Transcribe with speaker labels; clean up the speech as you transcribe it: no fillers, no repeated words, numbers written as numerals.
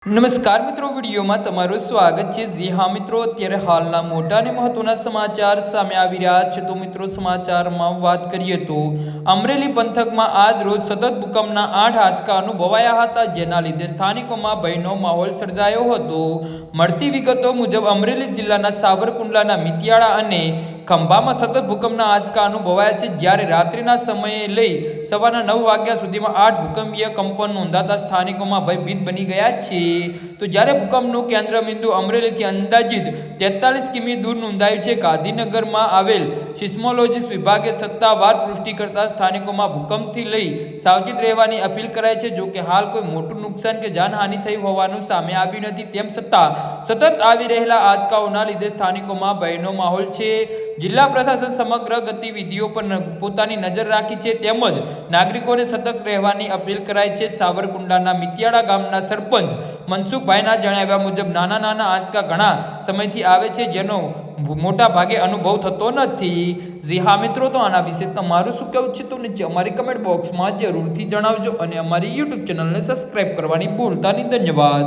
Speaker 1: નમસ્કાર મિત્રો, વિડીયોમાં તમારું સ્વાગત છે। જી હા મિત્રો, અત્યારે હાલના મોટા અને મહત્વના સમાચાર સામે આવી રહ્યા છે। તો મિત્રો, સમાચારમાં વાત કરીએ તો અમરેલી પંથકમાં આજ રોજ સતત ભૂકંપના 8 આંચકા અનુભવાયા હતા, જેના લીધે સ્થાનિકોમાં ભયનો માહોલ સર્જાયો હતો। મળતી વિગતો મુજબ અમરેલી જિલ્લાના સાવરકુંડલાના મિતિયાળા અને ખંભામાં સતત ભૂકંપના આંચકા અનુભવાયા છે, જ્યારે રાત્રિના સમયે લઈ સવારના 9 વાગ્યા સુધીમાં 8 ભૂકંપીય કંપન નોંધાતા સ્થાનિકોમાં ભયભીત બની ગયા છે। તો જ્યારે ભૂકંપનું કેન્દ્રબિંદુ અમરેલીથી અંદાજિત 43 કિમી દૂર નોંધાયું છે। ગાંધીનગરમાં આવેલ સિસ્મોલોજીસ્ટ વિભાગે સત્તાવાર પુષ્ટિ કરતા સ્થાનિકોમાં ભૂકંપથી લઈ સાવચેત રહેવાની અપીલ કરાઈ છે। જો કે હાલ કોઈ મોટું નુકસાન કે જાનહાનિ થઈ હોવાનું સામે આવ્યું નથી, તેમ છતાં સતત આવી રહેલા આંચકાઓના લીધે સ્થાનિકોમાં ભયનો માહોલ છે। જિલ્લા પ્રશાસન સમગ્ર ગતિવિધિઓ પર પોતાની નજર રાખી છે, તેમજ નાગરિકોને સતર્ક રહેવાની અપીલ કરાઈ છે। સાવરકુંડલાના મિતિયાળા ગામના સરપંચ મનસુખભાઈના જણાવ્યા મુજબ નાના આંચકા ઘણા સમયથી આવે છે, જેનો મોટા ભાગે અનુભવ થતો નથી। જી હા મિત્રો, તો આના વિશે તમારું શું કહેવું છે તો નીચે અમારી કમેન્ટ બોક્સમાં જરૂરથી જણાવજો અને અમારી યુટ્યુબ ચેનલને સબસ્ક્રાઈબ કરવાની ભૂલતા નહીં। ધન્યવાદ।